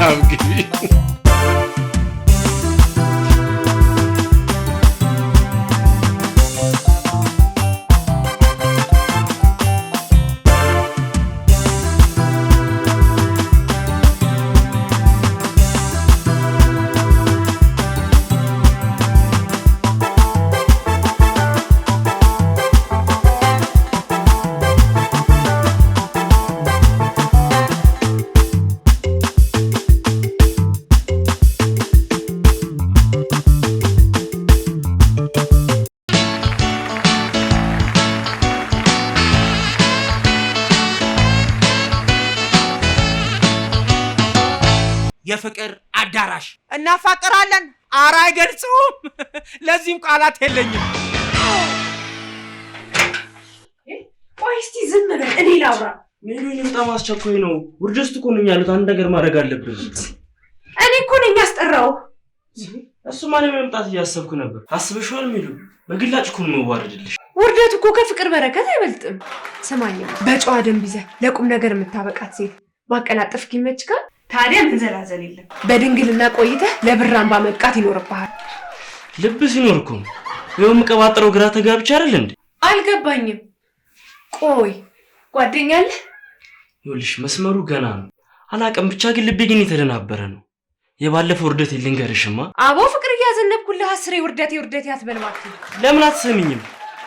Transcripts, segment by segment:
በሰላም ግቢ። የፍቅር አዳራሽ እናፋቀራለን። ኧረ አይገልጽም። ለዚህም ቃላት የለኝም። ቆይ እስቲ ዝም በል እኔ ላውራ። ሜሉኝ በጣም አስቸኳይ ነው። ውርደት እኮ ነኝ ያሉት አንድ ነገር ማድረግ አለብን። እኔ እኮ ነኝ ያስጠራው። እሱ ማለት መምጣት እያሰብኩ ነበር። አስበሽዋል ሜሉ? በግላጭ እኮ ነው የምዋረድልሽ። ውርደት እኮ ከፍቅር በረከት አይበልጥም። ስማኝ፣ በጨዋ ደንብ ይዘህ ለቁም ነገር የምታበቃት ሴት ማቀላጠፍ ይመችካል። ታዲያ መንዘላዘል የለም። በድንግልና ቆይተህ ለብራምባ መብቃት ይኖርብሃል። ልብ ሲኖር እኮ ነው የምቀባጥረው። ግራ ተጋብቻ አይደል እንዴ? አልገባኝም። ቆይ ጓደኛ አለህ? ይኸውልሽ መስመሩ ገና ነው። አላውቅም፣ ብቻ ግን ልቤ ግን የተደናበረ ነው። የባለፈው ውርደት ልንገርሽማ። አቦ ፍቅር እያዘነብኩልህ አስሬ ውርደቴ አትበልማት። ለምን አትሰሚኝም?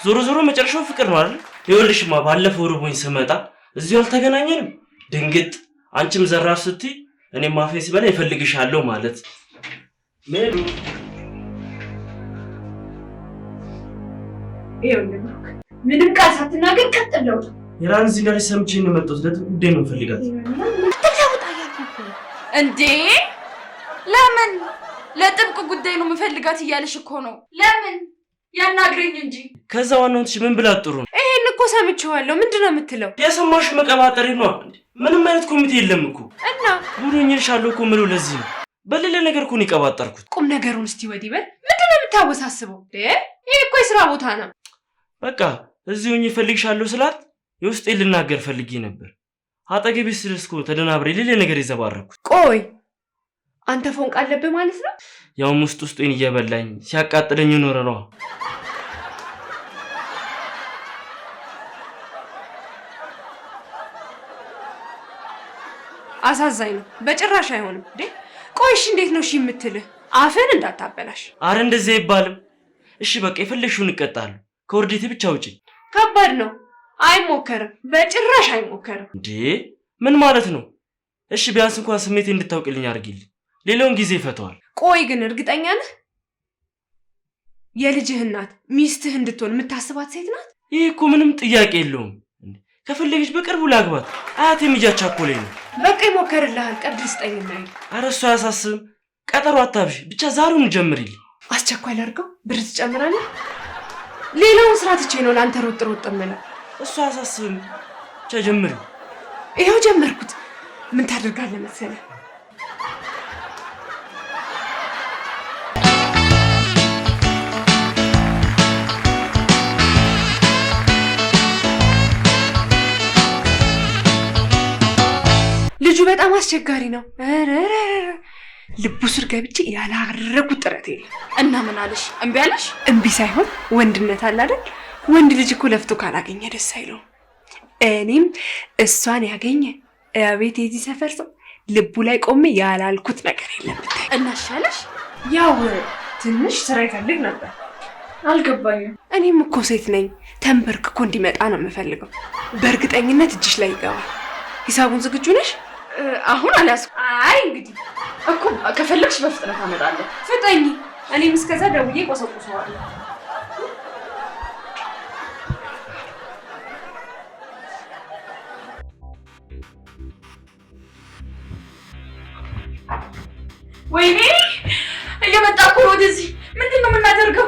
ዞሮ ዞሮ መጨረሻው ፍቅር ነው አይደል? ይኸውልሽማ ባለፈው ርቦኝ ስመጣ እዚሁ አልተገናኘንም። ድንግጥ አንቺም ዘራፍ ስትይ እኔም አፌስ በላይ እፈልግሻለሁ ማለት ሜሉ። ይኸውልህ ምንም ቃል ሳትናገር ቀጥለው የራን እዚህ ጋር ሰምቼ ነው የመጣሁት። ለጥብቅ ጉዳይ ነው ፈልጋት እንዴ? ለምን ለጥብቅ ጉዳይ ነው የምፈልጋት እያለሽ እኮ ነው። ለምን ያናግረኝ እንጂ። ከዛ ዋናው ትሽ ምን ብላት ጥሩ ነው? ይሄን እኮ ሰምቼዋለሁ። ምንድነው የምትለው? የሰማሽ መቀባጠሪ ነው። ምንም አይነት ኮሚቴ የለም እኮ እና ጉሩኝልሻለሁ እኮ ምለው ለዚህ ነው። በሌለ ነገር እኮ ነው የቀባጠርኩት። ቁም ነገሩን እስቲ ወዲህ በል። ምንድነው የምታወሳስበው? ይሄ እኮ የሥራ ቦታ ነው። በቃ እዚሁ ሆኜ እፈልግሻለሁ ስላት የውስጤን ልናገር ፈልጌ ነበር። አጠገቤ ስልስኮ ተደናብሬ ሌላ ነገር ይዘባረኩት። ቆይ አንተ ፎንቅ አለብህ ማለት ነው? ያውም ውስጤን እየበላኝ ሲያቃጥለኝ ኖረ ነው። አሳዛኝ ነው። በጭራሽ አይሆንም። ቆይሽ እንዴት ነው እሺ የምትልህ? አፍን እንዳታበላሽ። አረ እንደዚህ አይባልም። እሺ በቃ የፈለግሽውን እቀጣለሁ። ከውርዴቴ ብቻ ውጪ። ከባድ ነው። አይሞከርም፣ በጭራሽ አይሞከርም። እንዴ ምን ማለት ነው? እሺ ቢያንስ እንኳን ስሜቴ እንድታውቅልኝ አድርጊልኝ። ሌላውን ጊዜ ይፈታዋል። ቆይ ግን እርግጠኛ ነህ የልጅህ እናት ሚስትህ እንድትሆን የምታስባት ሴት ናት? ይህ እኮ ምንም ጥያቄ የለውም። ከፈለገች በቅርቡ ላግባት። አያቴም እያቻኮለኝ ነው። በቃ ይሞከርልሃል። ቀርድ ስጠኝና ኧረ እሱ አያሳስብም። ቀጠሮ አታብሽ፣ ብቻ ዛሬውን ጀምሪልኝ። አስቸኳይ ላድርገው? ብር ትጨምራለህ? ሌላውን ስራ ትቼ ነው ለአንተ ሮጥ የምለው። እሱ አያሳስብም፣ ብቻ ጀምሪ። ይኸው ጀመርኩት። ምን ታደርጋለህ መሰለህ? ልጁ በጣም አስቸጋሪ ነው። ልቡ ስር ገብቼ ያላረጉት ጥረት የለም። እና ምን አለሽ? እምቢ አለሽ? እምቢ ሳይሆን ወንድነት አለ አይደል? ወንድ ልጅ እኮ ለፍቶ ካላገኘ ደስ አይለውም። እኔም እሷን ያገኘ አቤት የዚህ ሰፈር ሰው ልቡ ላይ ቆሜ ያላልኩት ነገር የለም። ብታይ እናሻለሽ? ያው ትንሽ ስራ ይፈልግ ነበር። አልገባኝም። እኔም እኮ ሴት ነኝ። ተንበርክኮ እንዲመጣ ነው የምፈልገው። በእርግጠኝነት እጅሽ ላይ ይገባል። ሂሳቡን ዝግጁ ነሽ? አሁን አልያዝኩም። አይ እንግዲህ እኮ ከፈለግሽ በፍጥነት አመጣለሁ። ፍጠኝ። እኔም እስከዛ ደውዬ ቆሰቁሰዋለሁ። ወይኔ እየመጣ እኮ ወደዚህ። ምንድን ነው የምናደርገው?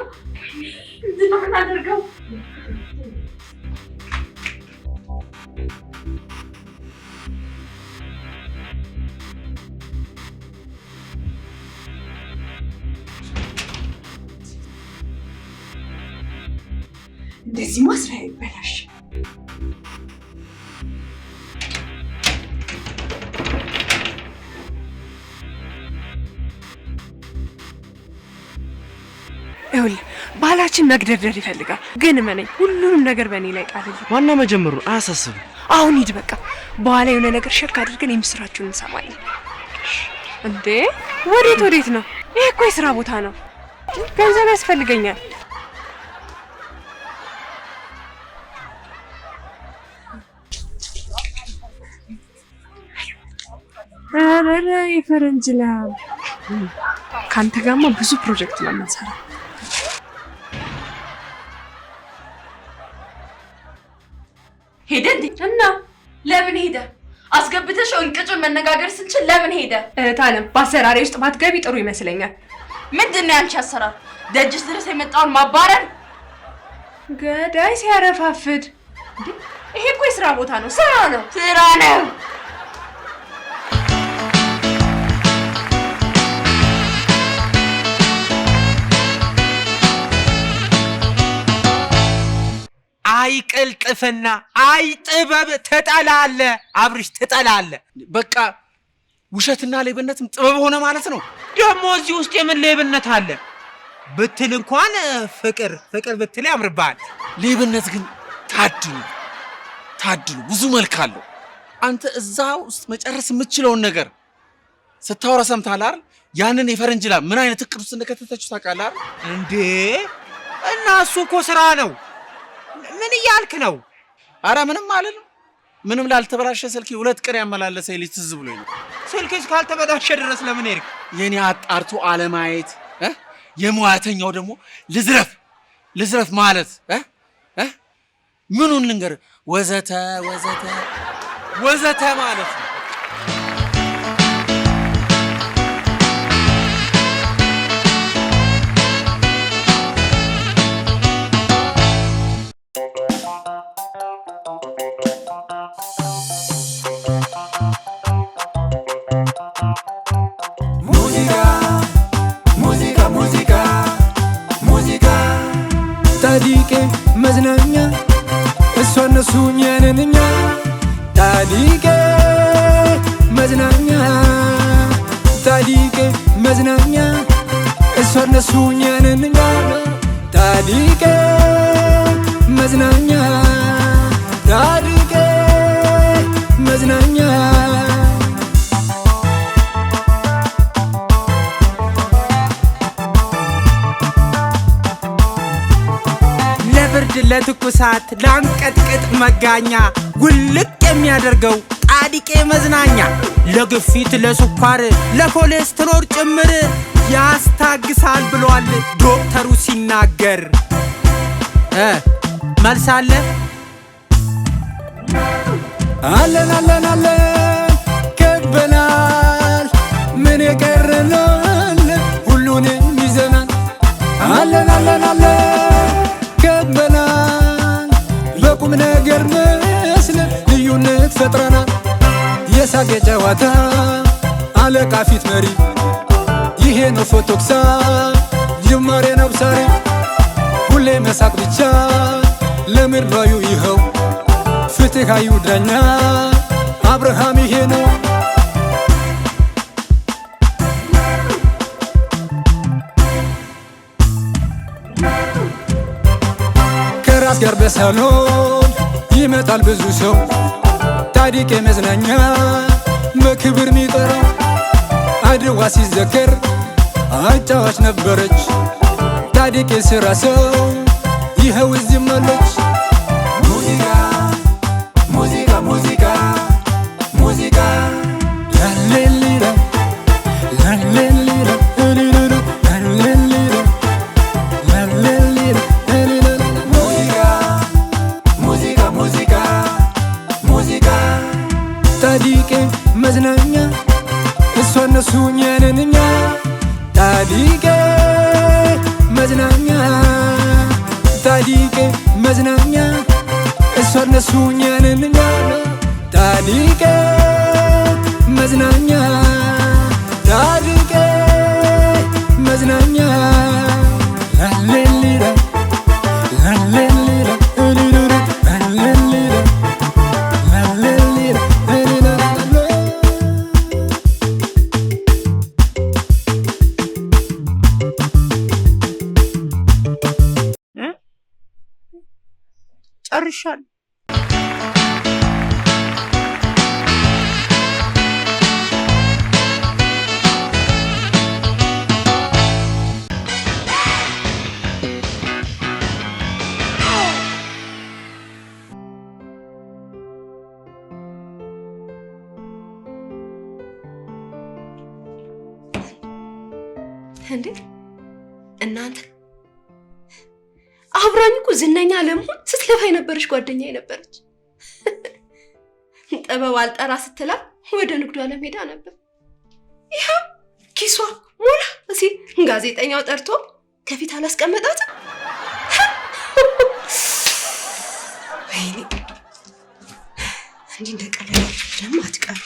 እንደዚህ ማስሪያ ይበላሽ። ይኸውልህ ባላችን መግደርደር ይፈልጋል፣ ግን እመነኝ ሁሉንም ነገር በእኔ ላይ ጣልልኝ። ዋና መጀመሩ አያሳስብም። አሁን ሂድ በቃ። በኋላ የሆነ ነገር ሸክ አድርገን የምስራችሁን እንሰማለን። እንዴ ወዴት ነው? ይሄ እኮ የስራ ቦታ ነው። ገንዘብ ያስፈልገኛል። አረ የፈረንጅ ላም ካንተ ጋርማ ብዙ ፕሮጀክት ነው የምንሰራው። ሄደ እንዴ? እና ለምን ሄደ? አስገብተሽ እንቅጩን መነጋገር ስንችል ለምን ሄደ? ታለም በአሰራሪ ውስጥ ባትገቢ ጥሩ ይመስለኛል። ምንድን ነው ያንቺ አሰራር? ደጅስ ድረስ የመጣውን ማባረር? ገዳይ ሲያረፋፍድ። ይሄ እኮ የስራ ቦታ ነው። ስራ ነው። አይ ቅልጥፍና፣ አይ ጥበብ ትጠላለ አብርሽ ትጠላለ። በቃ ውሸትና ሌብነትም ጥበብ ሆነ ማለት ነው። ደግሞ እዚህ ውስጥ የምን ሌብነት አለ ብትል እንኳን ፍቅር ብትል ያምርባል። ሌብነት ግን ታድሉ ብዙ መልክ አለው። አንተ እዛ ውስጥ መጨረስ የምትችለውን ነገር ስታወራ ሰምተሃል አይደል? ያንን የፈረንጅ ላም ምን አይነት እቅድ ውስጥ እንደከተተችው ታውቃለህ አይደል? እንዴ እና እሱ እኮ ስራ ነው። ምን እያልክ ነው? አረ ምንም ማለት ነው። ምንም ላልተበላሸ ስልክ 2 ቀን ያመላለሰ ልጅ ትዝ ብሎኝ ነው። ስልክሽ ካልተበላሸ ድረስ ለምን ሄድክ? የኔ አጣርቶ አለማየት የሙያተኛው ደግሞ ልዝረፍ ማለት ምኑን ልንገር ወዘተ ማለት ነው። ታዲቄ መዝናኛ እሷ እነሱ እኛንኛ ታዲቄ መዝናኛ እሷ እነሱ እኛንኛ ታዲቄ መዝናኛ ለብርድ ለትኩሳት ላንቀጥቅጥ መጋኛ ጉልቅ የሚያደርገው ጣዲቄ መዝናኛ ለግፊት ለስኳር ለኮሌስትሮል ጭምር ያስታግሳል ብሏል ዶክተሩ ሲናገር። መልስ አለ? አለን ከበናል ምን የቀረናል ሁሉንም ይዘናል። አለን ከበናል በቁም ነገር መስለ ልዩነት ፈጥረናል። የሳቅ ጨዋታ አለቃ ፊት መሪ ይሄ ነው ፎቶክሳ ጅማሬ ነው ሳሪ ሁሌ መሳቅ ብቻ ለምድራዩ ይኸው ፍትሃዩ ዳኛ አብርሃም ይሄ ነው። ከራስ ጋር በሳሎን ይመጣል ብዙ ሰው ታዲቄ መዝናኛ በክብር ሚጠራው አድዋ ሲዘከር አጫዋች ነበረች ታዲቄ ስራ ሰው ይኸው እዚህም አለች። ሙዚቃ ላሌሊላ ታዲቄ መዝናኛ እሷ እነሱ እኛንኛ ታዲቄ መዝናኛ እሷ እነሱ እኛንኛ ታዲቄ መዝናኛ ላሌሊላ እነግርሻለሁ። እንዴ እናንተ አብራኝ እኮ ዝነኛ ለመሆን ስትለፋ የነበረች ጓደኛዬ ነበረች። ጠበብ አልጠራ ስትላ ወደ ንግዱ ዓለም ሄዳ ነበር። ይኸው ኪሷ ሞላ ሲል ጋዜጠኛው ጠርቶ ከፊት አላስቀመጣትም። ወይኔ እንዲህ እንደቀለላችሁ ደግሞ አትቀሩ።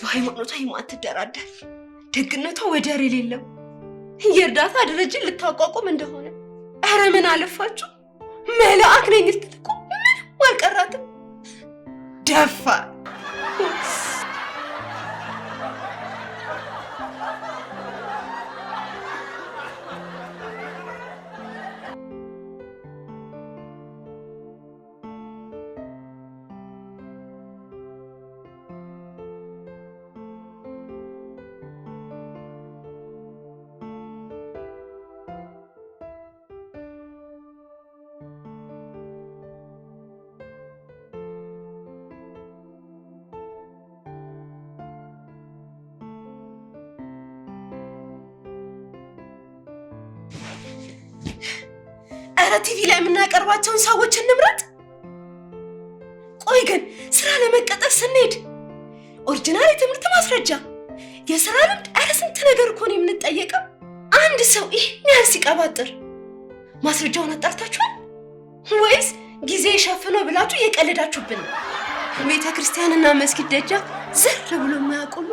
በሃይማኖቷ የማትደራደር ደግነቷ ወደር የሌለው የእርዳታ ድርጅት ልታቋቁም እንደሆነ ኧረ ምን አለፋችሁ መልአክ ነኝ ልትል እኮ ምንም አልቀራትም። ደፋር ቲቪ ላይ የምናቀርባቸውን ሰዎች እንምረጥ። ቆይ ግን ስራ ለመቀጠር ስንሄድ ኦሪጂናል የትምህርት ማስረጃ፣ የስራ ልምድ፣ ኧረ ስንት ነገር እኮ ነው የምንጠየቀው። አንድ ሰው ይሄን ያህል ሲቀባጥር ማስረጃውን አጣርታችኋል ወይስ ጊዜ ሸፍነው ብላችሁ የቀለዳችሁብን? ቤተ ክርስቲያንና መስጊድ ደጃፍ ዝር ብሎ የማያውቁሉ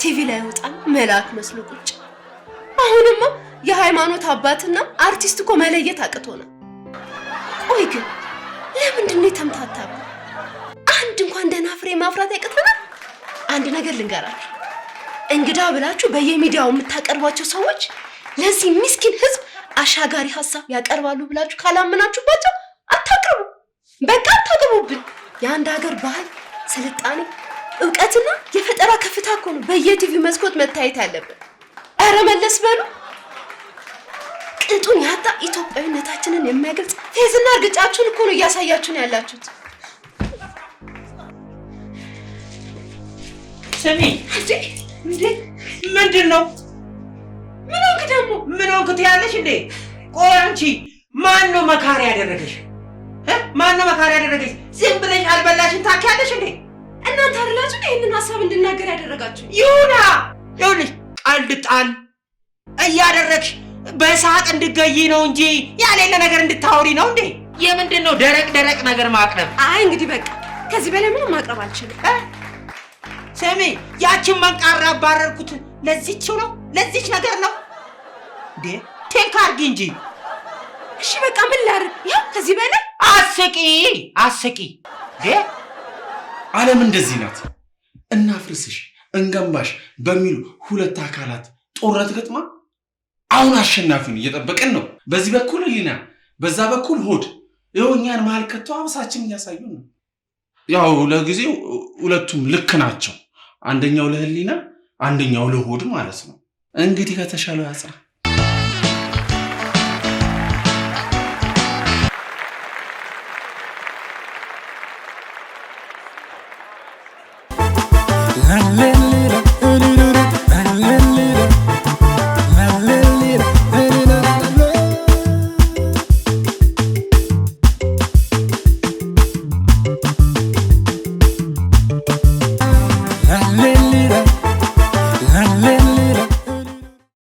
ቲቪ ላይ ወጣን መልአክ መስሎ ቁጭ። አሁንማ የሃይማኖት አባትና አርቲስት እኮ መለየት አቅቶናል። ቆይ ግን ለምንድን ነው የተምታታብን? አንድ እንኳን ደህና ፍሬ ማፍራት አይቀተናል? አንድ ነገር ልንገራችሁ፣ እንግዳ ብላችሁ በየሚዲያው የምታቀርቧቸው ሰዎች ለዚህ ምስኪን ህዝብ አሻጋሪ ሀሳብ ያቀርባሉ ብላችሁ ካላመናችሁባቸው አታቅርቡ። በቃ አታቅርቡብን። የአንድ ሀገር ባህል፣ ስልጣኔ፣ እውቀትና የፈጠራ ከፍታ እኮ ነው በየቲቪ መስኮት መታየት ያለብን። ኧረ መለስ በሉ። ቅጡን ያጣ ኢትዮጵያዊነታችንን የሚያገልጽ ፌዝና እርግጫችሁን እኮ ነው እያሳያችሁን ያላችሁት። ስሚ እንዴ ምንድን ነው? ምን ሆንክ ደግሞ? ምን ሆንክ ትያለሽ እንዴ? ቆይ አንቺ ማን ነው መካሪ ያደረገሽ? ማን ነው መካሪ ያደረገሽ? ዝም ብለሽ አልበላሽን ታኪያለሽ እንዴ? እናንተ አይደላችሁ ይሄንን ሀሳብ እንድናገር ያደረጋችሁ? ይሁና ይኸውልሽ፣ ቀልድ ጣል እያደረግሽ በሳቅ እንድገይ ነው እንጂ ያሌለ ነገር እንድታወሪ ነው እንዴ? የምንድን ነው ደረቅ ደረቅ ነገር ማቅረብ? አይ እንግዲህ በቃ ከዚህ በላይ ምንም ማቅረብ አልችልም። ስሚ፣ ያችን መንቃራ አባረርኩት ለዚህችው ነው? ለዚህች ነገር ነው እንዴ? ቴንክ አድርጊ እንጂ። እሺ በቃ ምን ላድርግ? ያው ከዚህ በላይ አስቂ ዓለም እንደዚህ ናት። እናፍርስሽ እንገንባሽ በሚሉ ሁለት አካላት ጦርነት ገጥማ አሁን አሸናፊውን እየጠበቅን ነው። በዚህ በኩል ህሊና፣ በዛ በኩል ሆድ። ይኸው እኛን መሀል ከቶ አብሳችን እያሳዩን ነው። ያው ለጊዜው ሁለቱም ልክ ናቸው። አንደኛው ለህሊና፣ አንደኛው ለሆድ ማለት ነው። እንግዲህ ከተሻለው ያጽና።